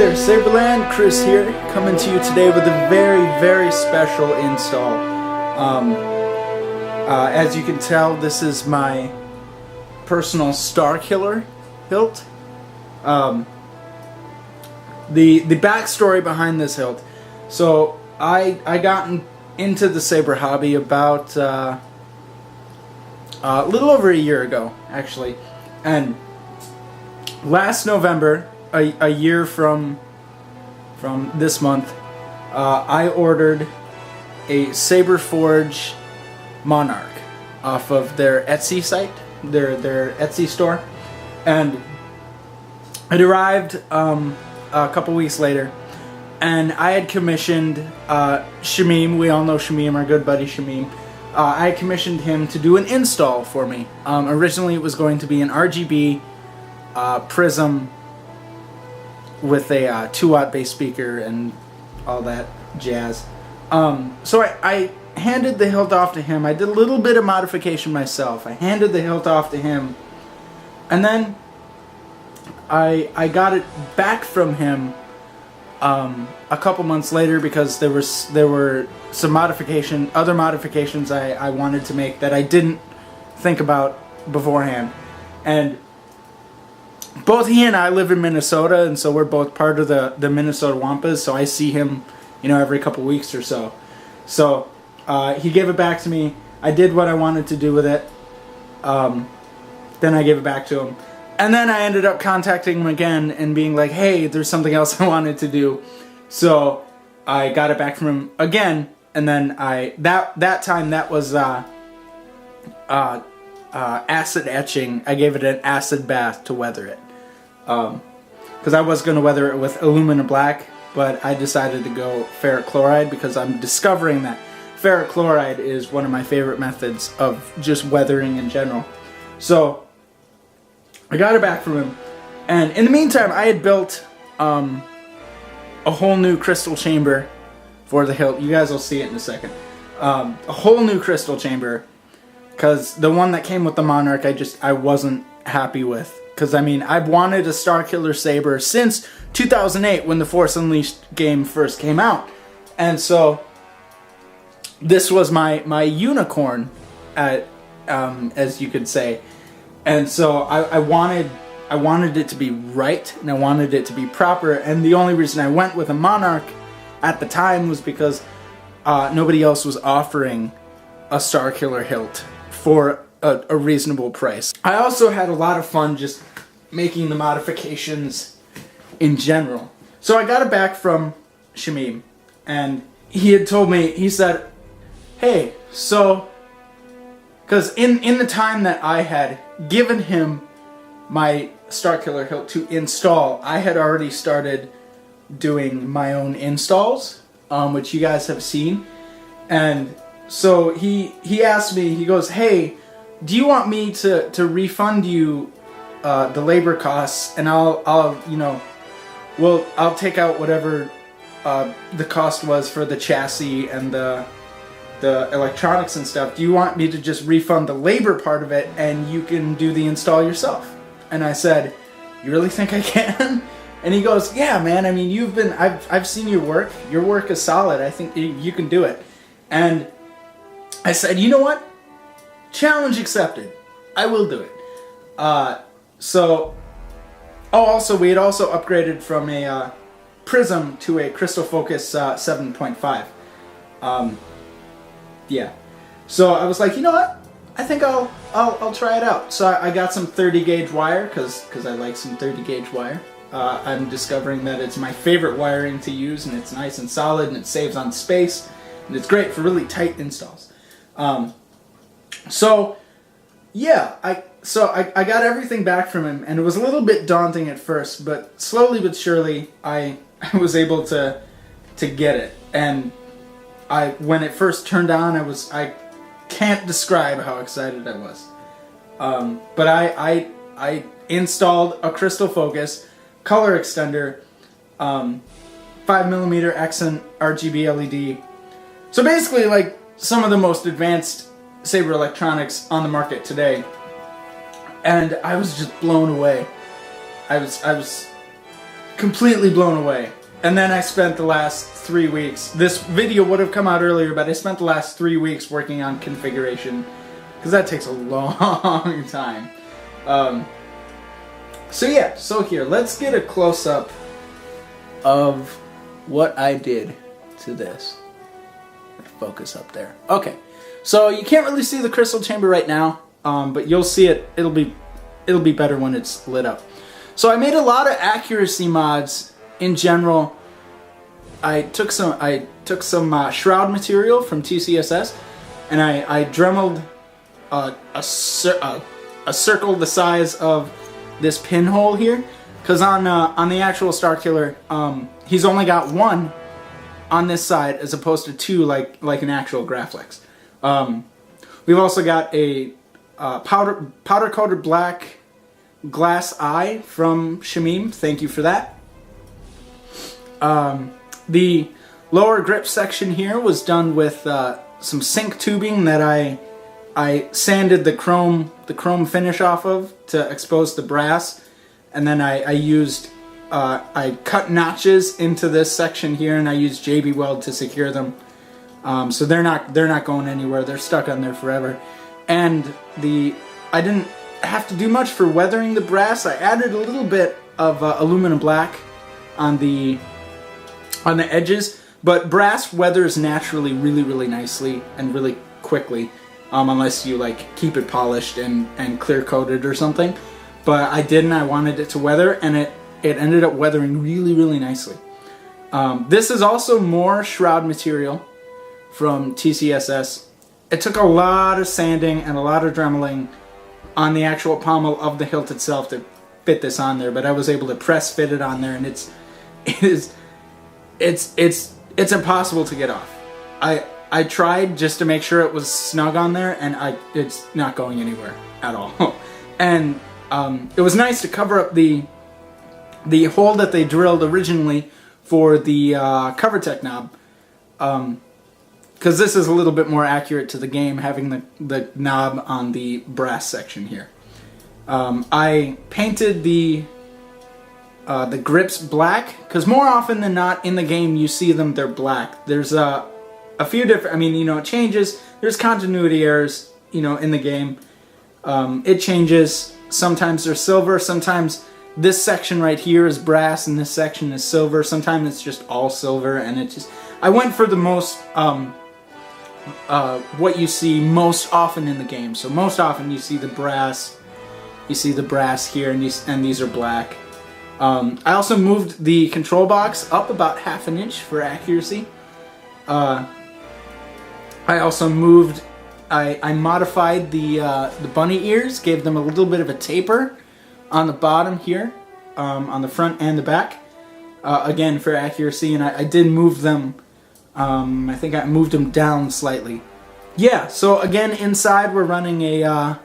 there, Saberland, Chris here, coming to you today with a very, very special install. As you can tell, this is my personal Starkiller hilt. The backstory behind this hilt. So I got into the saber hobby about a little over a year ago, actually, and last November, a year from this month, I ordered a Saberforge Monarch off of their Etsy site, their Etsy store, and it arrived a couple weeks later, and I had commissioned Shamim. We all know Shamim, our good buddy Shamim. I commissioned him to do an install for me. Originally, it was going to be an RGB Prism with a 2-watt bass speaker and all that jazz. So I handed the hilt off to him. I did a little bit of modification myself. I handed the hilt off to him, and then I got it back from him a couple months later because there were some other modifications I wanted to make that I didn't think about beforehand. And both he and I live in Minnesota, and so we're both part of the Minnesota Wampas, so I see him, every couple weeks or so. So he gave it back to me. I did what I wanted to do with it. Then I gave it back to him. And then I ended up contacting him again and being like, hey, there's something else I wanted to do. So I got it back from him again, and then that time that was acid etching. I gave it an acid bath to weather it. Because I was going to weather it with aluminum black, but I decided to go ferric chloride because I'm discovering that ferric chloride is one of my favorite methods of just weathering in general. So I got it back from him, and in the meantime I had built a whole new crystal chamber for the hilt. You guys will see it in a second. A whole new crystal chamber, because the one that came with the Monarch I wasn't happy with. Because I've wanted a Starkiller saber since 2008 when the Force Unleashed game first came out, and so this was my unicorn, as you could say. And so I wanted it to be right, and I wanted it to be proper, and the only reason I went with a Monarch at the time was because nobody else was offering a Starkiller hilt for a reasonable price. I also had a lot of fun just making the modifications in general. So I got it back from Shamim, and he had told me, he said, hey, so, because in the time that I had given him my Starkiller hilt to install, I had already started doing my own installs, which you guys have seen. And so he asked me, he goes, hey, do you want me to refund you the labor costs, and I'll take out whatever the cost was for the chassis and the electronics and stuff. Do you want me to just refund the labor part of it and you can do the install yourself? And I said, you really think I can? And he goes, yeah, man, I've seen your work. Your work is solid. I think you can do it. And I said, you know what? Challenge accepted. I will do it. Also, we had also upgraded from a Prism to a Crystal Focus 7.5. Yeah. So I was like, you know what? I think I'll try it out. So I got some 30 gauge wire because I like some 30 gauge wire. I'm discovering that it's my favorite wiring to use, and it's nice and solid, and it saves on space, and it's great for really tight installs. So yeah, I got everything back from him, and it was a little bit daunting at first, but slowly but surely I was able to get it. And when it first turned on, I can't describe how excited I was. But I installed a Crystal Focus color extender, 5mm accent RGB LED. So basically, like some of the most advanced saber electronics on the market today. And I was just blown away. I was completely blown away. And then I spent the last 3 weeks, this video would have come out earlier, but I spent the last 3 weeks working on configuration, because that takes a long time. So yeah, so here, let's get a close-up of what I did to this. Focus up there. Okay, so you can't really see the crystal chamber right now, but you'll see it. It'll be better when it's lit up. So I made a lot of accuracy mods in general. I took some shroud material from TCSS, and I dremeled a circle the size of this pinhole here, because on the actual Starkiller, he's only got one on this side as opposed to two like an actual Graflex. We've also got a powder coated black glass eye from Shamim. Thank you for that. The lower grip section here was done with some sink tubing that I sanded the chrome finish off of to expose the brass, and then I cut notches into this section here, and I used JB Weld to secure them. So they're not going anywhere. They're stuck on there forever. And I didn't have to do much for weathering the brass. I added a little bit of aluminum black on the edges, but brass weathers naturally really nicely and really quickly, unless you like keep it polished and clear coated or something. But I didn't. I wanted it to weather, and it ended up weathering really nicely. This is also more shroud material from TCSS. It took a lot of sanding and a lot of dremeling on the actual pommel of the hilt itself to fit this on there, but I was able to press fit it on there, and it's impossible to get off. I tried just to make sure it was snug on there, and it's not going anywhere at all. And it was nice to cover up the hole that they drilled originally for the CoverTech knob, because this is a little bit more accurate to the game, having the knob on the brass section here. I painted the grips black, because more often than not in the game you see them, they're black. There's a few different, I mean, you know, it changes. There's continuity errors, you know, in the game. It changes. Sometimes they're silver, sometimes this section right here is brass and this section is silver. Sometimes it's just all silver, and it just, I went for the most, what you see most often in the game. So most often you see the brass here, and these are black. I also moved the control box up about ½ an inch for accuracy. I also moved, I modified the bunny ears, gave them a little bit of a taper on the bottom here, on the front and the back, again for accuracy, and I did move them, I think I moved them down slightly. Yeah, so again inside we're running a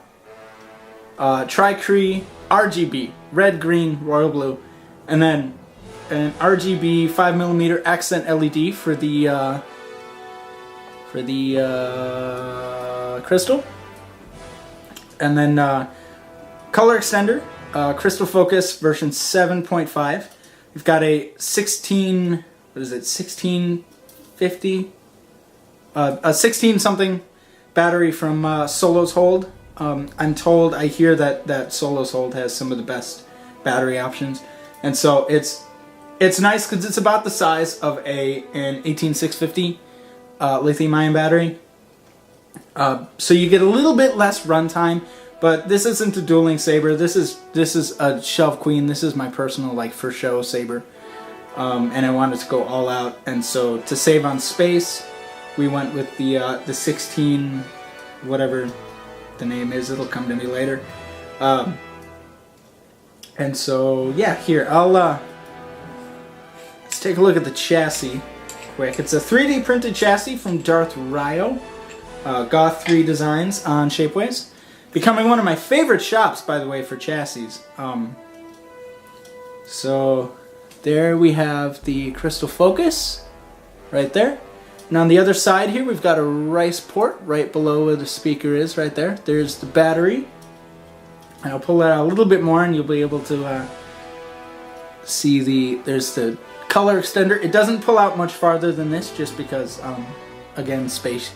Cree RGB, red, green, royal blue, and then an RGB 5mm accent LED for the crystal, and then color extender, crystal focus version 7.5. We've got a 1650, a 16 something battery from Solos Hold. I'm told, I hear that Solos Hold has some of the best battery options, and so it's nice because it's about the size of an 18650 lithium-ion battery. So you get a little bit less runtime, but this isn't a dueling saber. This is a shelf queen. This is my personal, like, for show saber, and I wanted to go all out. And so to save on space, we went with the 16, whatever the name is. It'll come to me later. And so yeah, here let's take a look at the chassis quick. It's a 3D printed chassis from Darth Ryo, Goth 3 Designs on Shapeways. Becoming one of my favorite shops, by the way, for chassis. So there we have the crystal focus right there. And on the other side here, we've got a rice port right below where the speaker is, right there. There's the battery. And I'll pull that out a little bit more, and you'll be able to see there's the color extender. It doesn't pull out much farther than this, just because again, space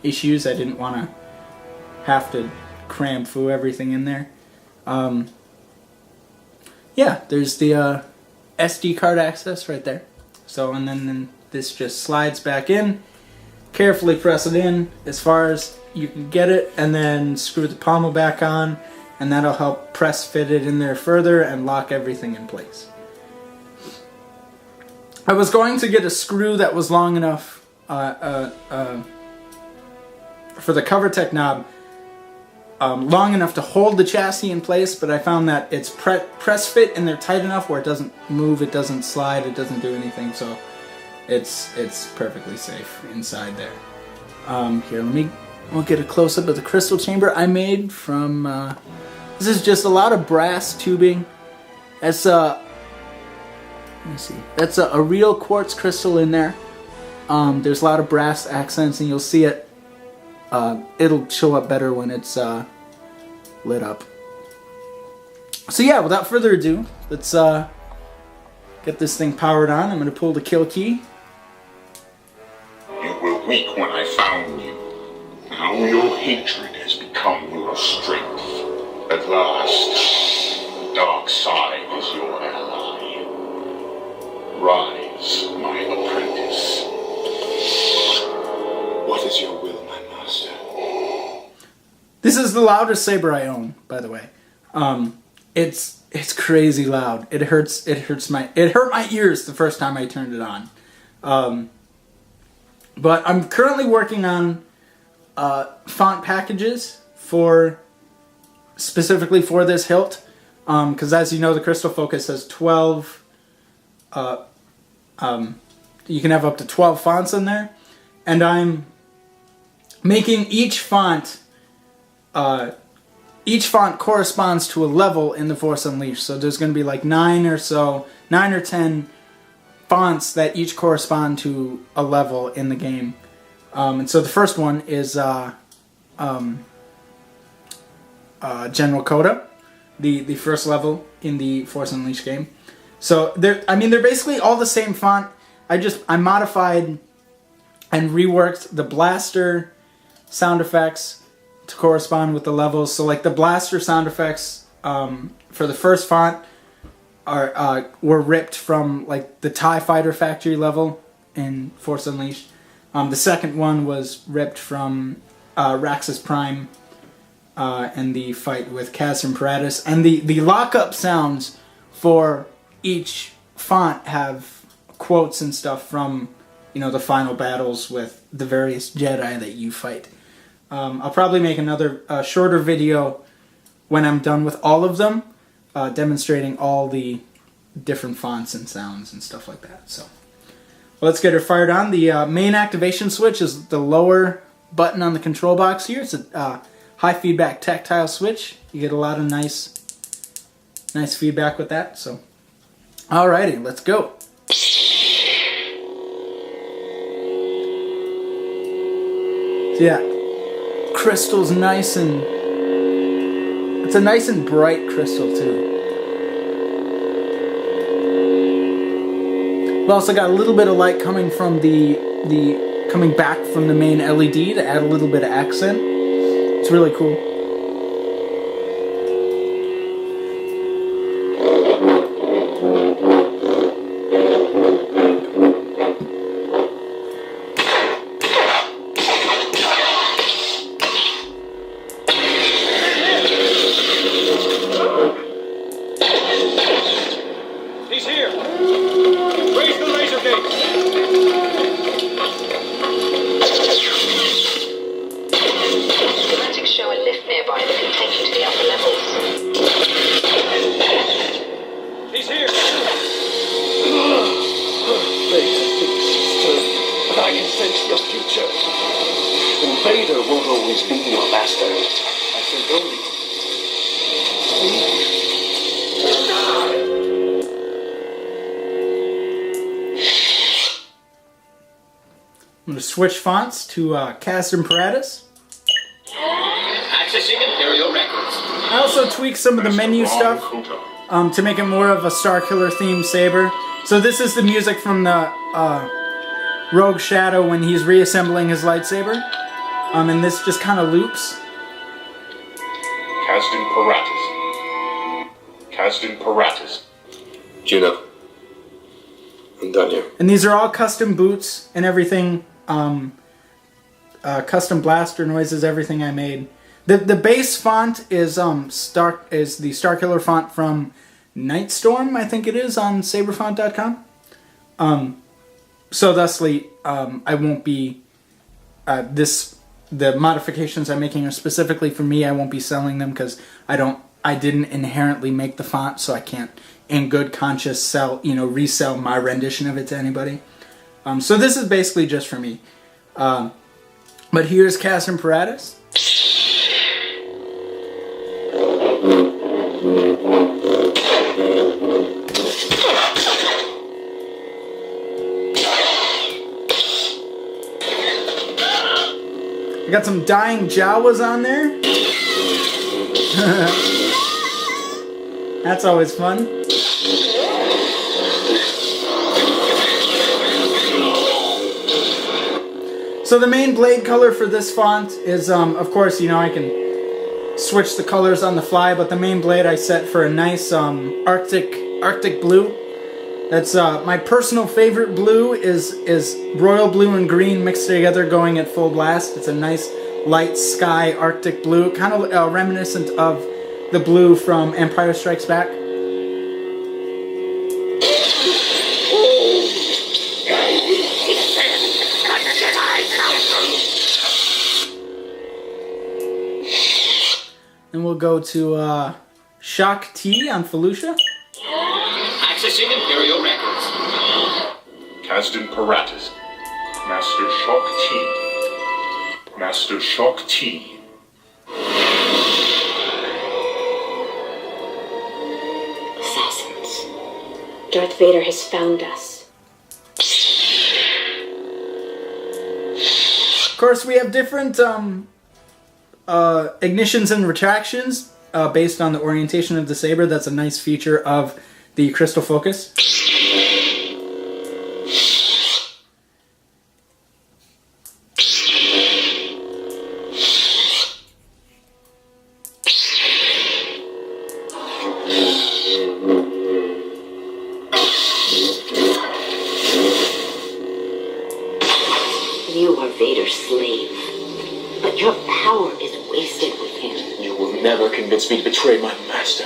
issues. I didn't want to have to cram everything in there. Yeah, there's the SD card access right there. So, and then this just slides back in. Carefully press it in as far as you can get it, and then screw the pommel back on, and that'll help press fit it in there further and lock everything in place. I was going to get a screw that was long enough for the CoverTech knob, long enough to hold the chassis in place, but I found that it's press fit and they're tight enough where it doesn't move, it doesn't slide, it doesn't do anything, so it's perfectly safe inside there. Here, we'll get a close-up of the crystal chamber I made from, this is just a lot of brass tubing. That's let me see, that's a real quartz crystal in there. There's a lot of brass accents, and you'll see it, it'll show up better when it's lit up. So yeah, without further ado, let's get this thing powered on. I'm going to pull the kill key. You were weak when I found you. Now your hatred has become your strength. At last, the dark side is your ally. Rise, my apprentice. What is your will, my master? This is the loudest saber I own, by the way. It's crazy loud. It hurt my ears the first time I turned it on. But I'm currently working on font packages specifically for this hilt, because as you know, the Crystal Focus has 12. You can have up to 12 fonts in there, and I'm making each font. Each font corresponds to a level in the Force Unleashed. So there's going to be like 9 or 10 fonts that each correspond to a level in the game. And so the first one is General Coda, the first level in the Force Unleashed game. So they're basically all the same font. I modified and reworked the blaster sound effects to correspond with the levels. So like the blaster sound effects for the first font were ripped from like the TIE Fighter factory level in Force Unleashed. The second one was ripped from Raxus Prime and the fight with Kaz and Paratus. And the lockup sounds for each font have quotes and stuff from, you know, the final battles with the various Jedi that you fight. I'll probably make another shorter video when I'm done with all of them, demonstrating all the different fonts and sounds and stuff like that. So let's get her fired on. The main activation switch is the lower button on the control box here. It's a high feedback tactile switch. You get a lot of nice feedback with that. So, alrighty, let's go. So yeah, crystal's nice and it's a nice and bright crystal too. We also got a little bit of light coming from coming back from the main LED to add a little bit of accent. It's really cool. He's here! Raise the laser gate! Schematics show a lift nearby that can take you to the upper levels. He's here! Vader thinks he's turned, but I can sense your future. And Vader won't always be your master. I said only. I'm going to switch fonts to Kaz and Paratus. Accessing Imperial records. I also tweaked some of the menu stuff. to make it more of a Starkiller themed saber. So this is the music from the Rogue Shadow when he's reassembling his lightsaber. And this just kind of loops. Casting Paratus. Casting Paratus. Juno. I'm done here. And these are all custom boots and everything. Custom blaster noises, everything I made. The base font is the Starkiller font from Nightstorm, I think it is, on Saberfont.com. So thusly, I won't be the modifications I'm making are specifically for me. I won't be selling them because I didn't inherently make the font, so I can't, in good conscience, resell my rendition of it to anybody. So this is basically just for me. But here's Cassim Paratus. I got some dying Jawas on there. That's always fun. So the main blade color for this font is, of course, I can switch the colors on the fly, but the main blade I set for a nice Arctic blue. That's my personal favorite blue is royal blue and green mixed together going at full blast. It's a nice light sky Arctic blue, kind of reminiscent of the blue from Empire Strikes Back. And we'll go to Shock T on Felucia. Accessing Imperial records. Casting Paratus. Master Shock T. Master Shock T. Assassins. Darth Vader has found us. Of course, we have different ignitions and retractions based on the orientation of the saber. That's a nice feature of the Crystal Focus. You are Vader's slave, but your power is wasted with him. You will never convince me to betray my master.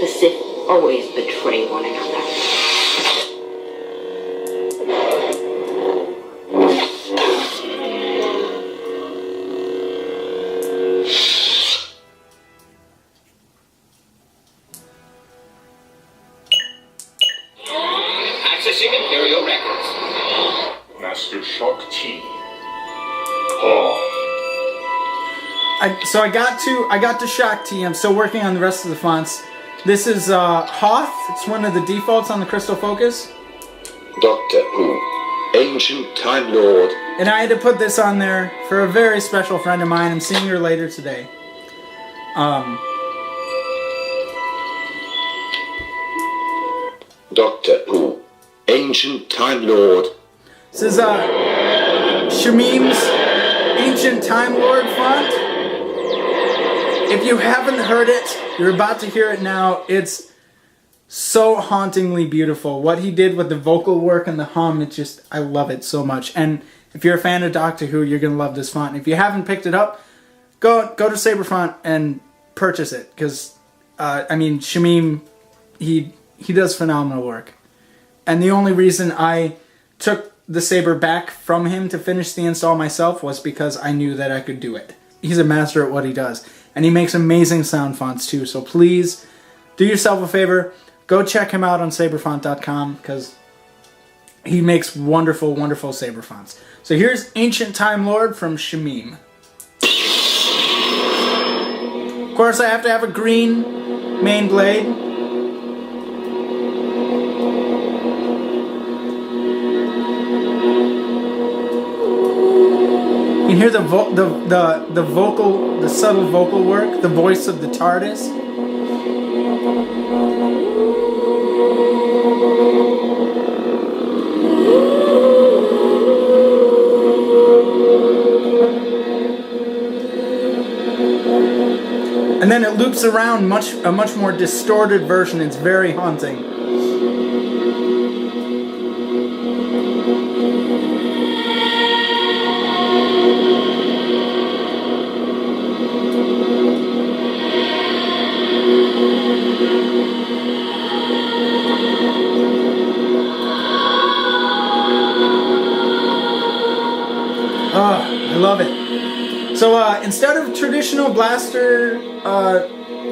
The Sith always betray one another. Accessing Imperial records. Master Shock T. Oh. So I got to Shock T. I'm still working on the rest of the fonts. This is Hoth. It's one of the defaults on the Crystal Focus. Doctor Who, Ancient Time Lord. And I had to put this on there for a very special friend of mine. I'm seeing her later today. Doctor Who, Ancient Time Lord. This is Shamim's Ancient Time Lord font. If you haven't heard it, you're about to hear it now. It's so hauntingly beautiful. What he did with the vocal work and the hum, I love it so much. And if you're a fan of Doctor Who, you're going to love this font. If you haven't picked it up, go to Saberfont and purchase it. Because, Shamim, he does phenomenal work. And the only reason I took the saber back from him to finish the install myself was because I knew that I could do it. He's a master at what he does. And he makes amazing sound fonts too. So please, do yourself a favor. Go check him out on Saberfont.com because he makes wonderful, wonderful saber fonts. So here's Ancient Time Lord from Shamim. Of course, I have to have a green main blade. You can hear the subtle vocal work, the voice of the TARDIS. And then it loops around a much more distorted version. It's very haunting. I love it. So instead of traditional blaster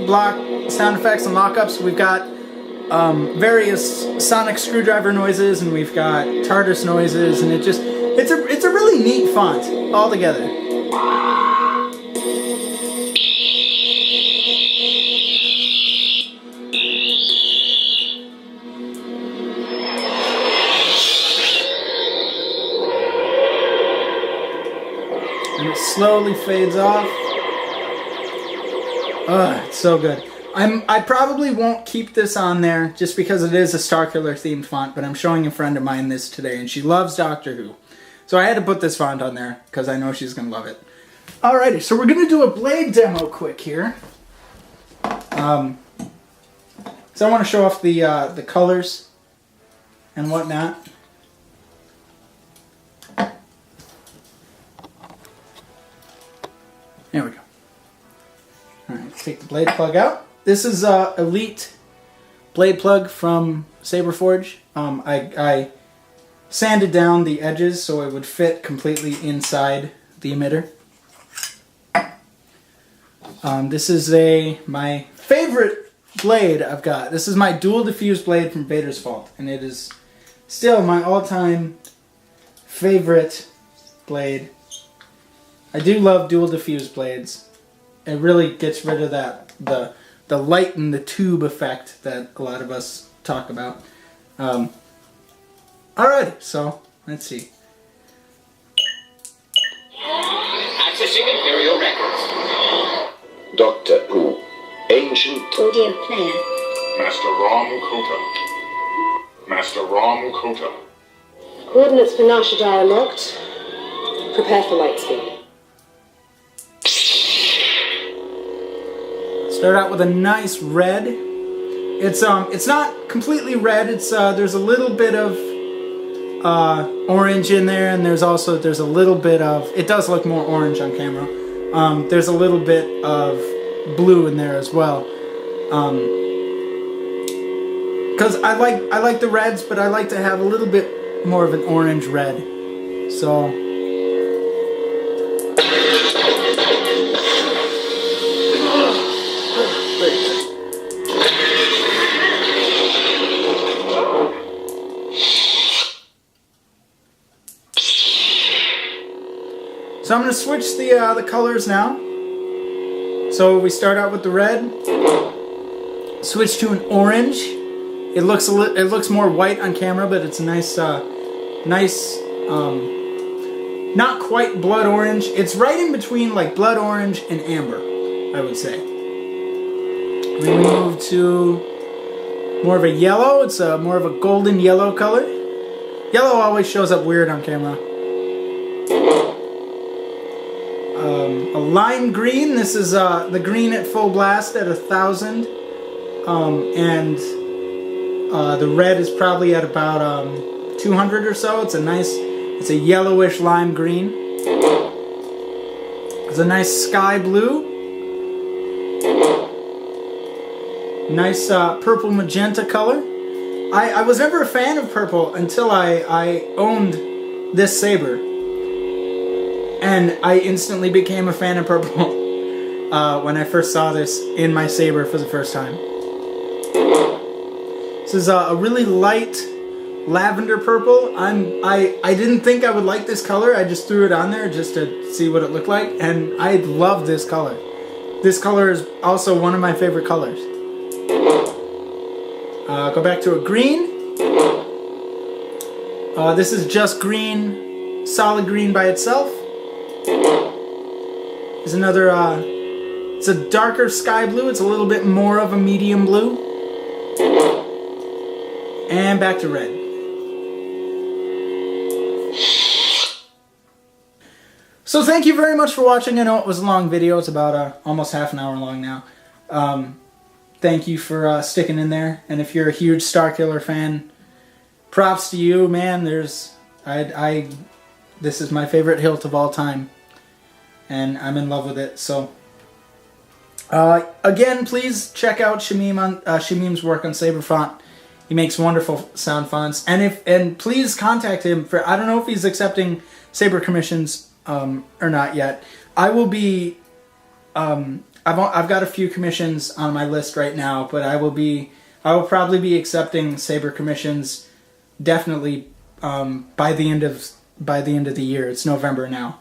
block sound effects and lockups, we've got various sonic screwdriver noises, and we've got TARDIS noises, and it's a really neat font altogether. And it slowly fades off. It's so good. I probably won't keep this on there just because it is a Starkiller themed font, but I'm showing a friend of mine this today and she loves Doctor Who. So I had to put this font on there because I know she's going to love it. Alrighty, so we're going to do a Blade demo quick here. So I want to show off the colors and whatnot. There we go. Alright, let's take the blade plug out. This is Elite blade plug from Saberforge. I sanded down the edges so it would fit completely inside the emitter. This is my favorite blade I've got. This is my dual diffuse blade from Vader's Fault, and it is still my all-time favorite blade. I do love dual diffuse blades. It really gets rid of the light in the tube effect that a lot of us talk about. Alright, so let's see. Accessing Imperial records. Doctor Who, ancient Audio player. Master Ram Kota. Master Ram Kota. Coordinates for Nasha are locked. Prepare for light speed. Start out with a nice red. It's not completely red. It's there's a little bit of orange in there, and there's a little bit of, it does look more orange on camera. There's a little bit of blue in there as well. Because I like the reds, but I like to have a little bit more of an orange red. So I'm going to switch the colors now. So we start out with the red, switch to an orange. It looks more white on camera, but it's a nice, not quite blood orange. It's right in between like blood orange and amber, I would say. We move to more of a yellow. It's more of a golden yellow color. Yellow always shows up weird on camera. A lime green. This is the green at full blast at 1,000, and the red is probably at about 200 or so. It's a yellowish lime green. It's a nice sky blue. Nice purple magenta color. I was never a fan of purple until I owned this saber. And I instantly became a fan of purple when I first saw this in my saber for the first time. This is a really light lavender purple. I didn't think I would like this color. I just threw it on there just to see what it looked like, and I love this color. This color is also one of my favorite colors. Go back to a green. This is just green, solid green by itself. There's another, it's a darker sky blue. It's a little bit more of a medium blue. And back to red. So thank you very much for watching. I know it was a long video. It's about almost half an hour long now. Thank you for sticking in there. And if you're a huge Starkiller fan, props to you, man. This is my favorite hilt of all time, and I'm in love with it. So, again, please check out Shamim's work on Saberfont. He makes wonderful sound fonts, and please contact him for. I don't know if he's accepting Saber commissions or not yet. I will be. I've got a few commissions on my list right now, but I will probably be accepting Saber commissions definitely by the end of the year. It's November now.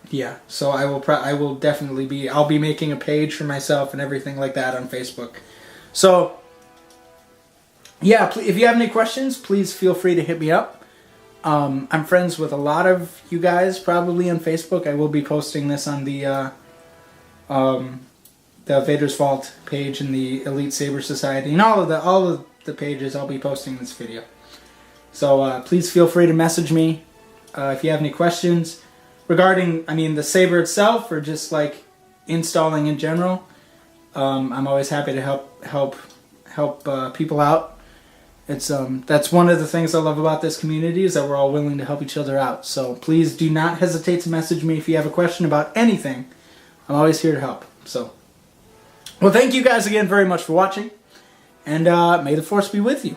Yeah, so I will definitely be. I'll be making a page for myself and everything like that on Facebook. So yeah, if you have any questions, please feel free to hit me up. I'm friends with a lot of you guys probably on Facebook. I will be posting this on the Vader's Vault page and the Elite Saber Society and all of the pages. I'll be posting this video. So please feel free to message me if you have any questions regarding, the saber itself or just like installing in general. I'm always happy to help people out. It's that's one of the things I love about this community is that we're all willing to help each other out. So please do not hesitate to message me if you have a question about anything. I'm always here to help. So, well, thank you guys again very much for watching, and may the Force be with you.